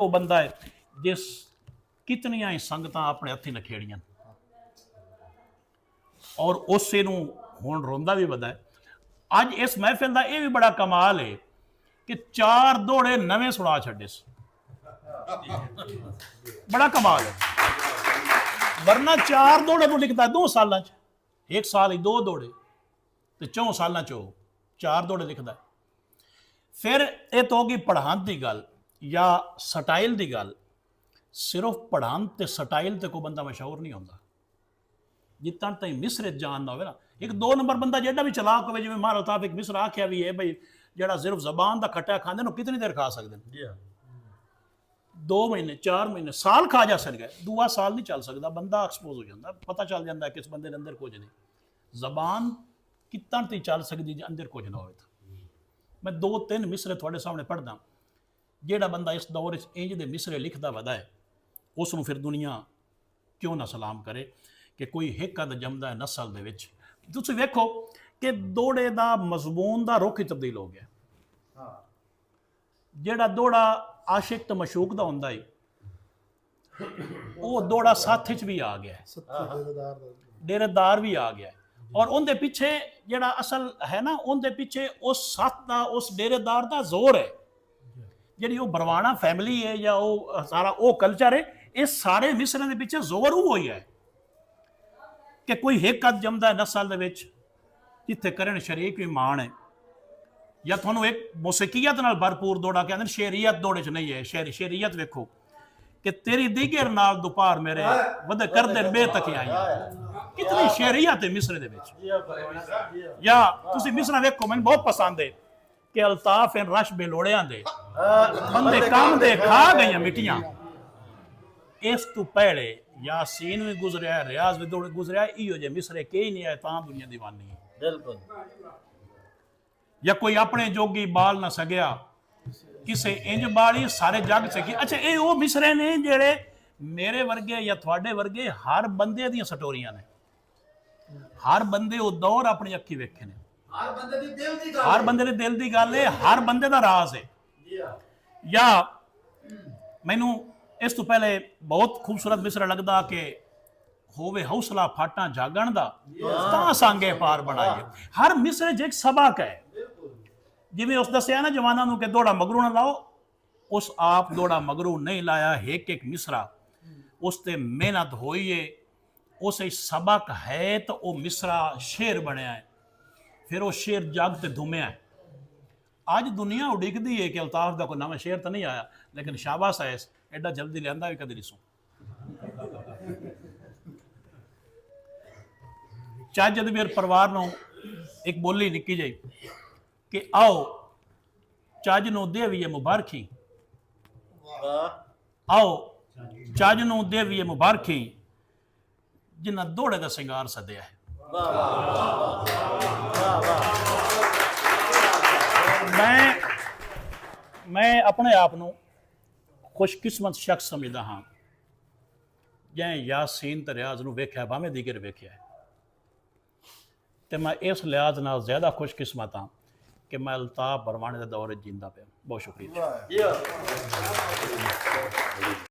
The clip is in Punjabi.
ਉਹ ਬੰਦਾ ਹੈ ਜਿਸ ਕਿਤਨੀਆਂ ਹੀ ਸੰਗਤਾਂ ਆਪਣੇ ਹੱਥੀਂ ਨਖੇੜੀਆਂ ਔਰ ਉਸੇ ਨੂੰ ਹੁਣ ਰੋਂਦਾ ਵੀ ਵਧਾ ਹੈ। ਅੱਜ ਇਸ ਮਹਿਫਿਲ ਦਾ ਇਹ ਵੀ ਬੜਾ ਕਮਾਲ ਹੈ ਕਿ 4 ਦੋੜੇ ਨਵੇਂ ਸੁਣਾ ਛੱਡੇ ਸੀ। ਬੜਾ ਕਮਾਲ ਹੈ, ਵਰਨਾ 4 ਦੋੜੇ ਨੂੰ ਲਿਖਦਾ 2 ਸਾਲਾਂ ਚ, 1 ਸਾਲ ਹੀ 2 ਦੋੜੇ ਤੇ 4 ਸਾਲਾਂ ਚ 4 ਦੋੜੇ ਲਿਖਦਾ। ਫਿਰ ਇਹ ਤਾਂ ਹੋ ਗਈ ਪੜ੍ਹਾਉਣ ਦੀ ਗੱਲ ਜਾਂ ਸਟਾਈਲ ਦੀ ਗੱਲ। ਸਿਰਫ ਪੜ੍ਹਾਉਣ ਤੇ ਸਟਾਈਲ ਤੇ ਕੋਈ ਬੰਦਾ ਮਸ਼ਹੂਰ ਨਹੀਂ ਹੁੰਦਾ ਜਿੱਤਾਂ ਤਾਈਂ ਮਿਸਰੇ ਜਾਣ ਨਾ ਹੋਵੇ ਨਾ। ਇੱਕ 2 ਨੰਬਰ ਬੰਦਾ ਜਿਹੜਾ ਵੀ ਚਲਾਕ ਹੋਵੇ, ਜਿਵੇਂ ਮਹਾਰਾਜ ਸਾਹਿਬ ਇੱਕ ਮਿਸਰਾ ਆਖਿਆ ਵੀ ਹੈ ਬਈ ਜਿਹੜਾ ਸਿਰਫ ਜ਼ਬਾਨ ਦਾ ਖੱਟਾ ਖਾਂਦੇ ਨੂੰ ਕਿਤਨੀ ਦੇਰ ਖਾ ਸਕਦੇ ਨੇ? 2 ਮਹੀਨੇ 4 ਮਹੀਨੇ ਸਾਲ ਖਾ ਜਾ ਸਕਦਾ, ਦੂਆ ਸਾਲ ਨਹੀਂ ਚੱਲ ਸਕਦਾ। ਬੰਦਾ ਐਕਸਪੋਜ਼ ਹੋ ਜਾਂਦਾ, ਪਤਾ ਚੱਲ ਜਾਂਦਾ ਕਿ ਇਸ ਬੰਦੇ ਦੇ ਅੰਦਰ ਕੁਝ ਨਹੀਂ। ਜ਼ਬਾਨ ਕਿਤਨ ਤੀ ਚੱਲ ਸਕਦੀ ਜੇ ਅੰਦਰ ਕੁਝ ਨਾ ਹੋਵੇ। ਤਾਂ ਮੈਂ 2-3 ਮਿਸਰੇ ਤੁਹਾਡੇ ਸਾਹਮਣੇ ਪੜ੍ਹਦਾ। ਜਿਹੜਾ ਬੰਦਾ ਇਸ ਦੌਰ 'ਚ ਇੰਜ ਦੇ ਮਿਸਰੇ ਲਿਖਦਾ ਵਧਾ ਹੈ, ਉਸ ਨੂੰ ਫਿਰ ਦੁਨੀਆ ਕਿਉਂ ਨਾ ਸਲਾਮ ਕਰੇ ਕਿ ਕੋਈ ਇੱਕ ਅਦ ਜੰਮਦਾ ਨਸਲ ਦੇ ਵਿੱਚ। ਤੁਸੀਂ ਵੇਖੋ ਕਿ ਦੋੜੇ ਦਾ ਮਜ਼ਮੂਨ ਦਾ ਰੁਖ ਹੀ ਤਬਦੀਲ ਹੋ ਗਿਆ। ਜਿਹੜਾ ਦੋੜਾ ਆਸ਼ਿਕ ਤੇ ਮਸ਼ੂਕ ਦਾ ਹੁੰਦਾ ਹੈ, ਉਹ ਦੋੜਾ ਸਾਥ 'ਚ ਵੀ ਆ ਗਿਆ, ਡੇਰੇਦਾਰ ਵੀ ਆ ਗਿਆ। ਔਰ ਉਹਦੇ ਪਿੱਛੇ ਜਿਹੜਾ ਅਸਲ ਹੈ ਨਾ, ਉਹਦੇ ਪਿੱਛੇ ਉਸ ਸਾਥ ਦਾ, ਉਸ ਡੇਰੇਦਾਰ ਦਾ ਜ਼ੋਰ ਹੈ। ਜਿਹੜੀ ਉਹ ਬਰਵਾਣਾ ਫੈਮਿਲੀ ਹੈ ਜਾਂ ਉਹ ਸਾਰਾ ਉਹ ਕਲਚਰ ਹੈ, ਇਹ ਸਾਰੇ ਮਿਸਰਾਂ ਦੇ ਪਿੱਛੇ ਜ਼ੋਰ ਉਹ ਹੀ ਹੈ ਕਿ ਕੋਈ ਇੱਕ ਅਦ ਜੰਮਦਾ ਨਸਲ ਦੇ ਵਿੱਚ ਜਿੱਥੇ ਕਰਨ ਸ਼ਰੀਕ ਵੀ ਮਾਣ ਹੈ। ਜਾਂ ਤੁਹਾਨੂੰ ਇੱਕ ਮੌਸੀਕੀਅਤ ਨਾਲ ਭਰਪੂਰ ਦੋੜਾ ਕਹਿੰਦੇ ਨੇ, ਸ਼ੇਰੀਅਤ ਦੋੜੇ 'ਚ ਨਹੀਂ ਹੈ। ਸ਼ੇਰੀਅਤ ਵੇਖੋ ਕਿ ਤੇਰੀ ਦੀਗਰ ਨਾਲ ਦੁਪਾਰ ਮੇਰੇ ਵਧ ਕਰਦੇ ਬੇ ਤਕਿਆਈਆਂ। ਕਿਤਨੀ ਸ਼ੇਰੀਅਤ ਹੈ ਮਿਸਰੇ ਦੇ ਵਿੱਚ। ਜਾਂ ਤੁਸੀਂ ਮਿਸਰਾ ਵੇਖੋ, ਮੈਨੂੰ ਬਹੁਤ ਪਸੰਦ ਹੈ ਕਿ ਅਲਤਾਫ ਇਨ ਰਸ਼ ਬੇਲੋੜਿਆਂ ਦੇ ਬੰਦੇ ਕੰਮ ਦੇ ਖਾ ਗਈਆਂ ਮਿੱਟੀਆਂ। ਇਸ ਤੋਂ ਪਹਿਲੇ यासीन भी गुजरिया, रियाज भी दौड़ गुजरिया, इो जे मिसरे के ही नहीं आए ता दुनिया दीवानी है। बिल्कुल। या कोई अपने जोगी बाल ना सगया, किसे इंज बाली सारे जग से की। अच्छा ये वो मिसरे ने जेड़े मेरे वर्गे या थोड़े वर्गे हर बंदे दी स्टोरियां ने। हर बंदे वो दौर अपनी अखी वेखे ने, हर बंदे दे दिल दी गल है, हर बंदे दा राज है। या मैनू इस तो पहले बहुत खूबसूरत मिसरा लगता कि होवे हौसला फाटा जागण दा तां सांगे पार बनाइए। हर मिसरे च एक सबक है। जिवें उस दसिया ना जवाना नूं कि दौड़ा मगरू ना लाओ, उस आप दौड़ा मगरू नहीं लाया। एक मिसरा उस ते मेहनत होई है, उस सबक है तो वह मिसरा शेर बनया है। फिर वो शेर जग ते धूमिया है। अज दुनिया उडिकदी है कि अल्ताफ का कोई नवा शेर तो नहीं आया, लेकिन शाबाश है एडा जल्दी लिया भी कदे नहीं सो। चाहे जब मेरे परिवार नूं एक बोली निकी जाई कि आओ चज नूं देवीए मुबारकी, आओ चज नूं देवीए मुबारकी, जिन्हां दौड़े दा सिंगार सद्या है। मैं अपने आप नूं खुशकिस्मत शख्स समझदा हाँ जै यासीन ते रियाज नूं वेख्या, भावें दीगर वेख्या है। तो मैं इस लिहाज नाल ज़्यादा खुशकिस्मत हाँ कि मैं अल्ताफ बरवाने दे दौर जींदा पिया। बहुत शुक्रिया।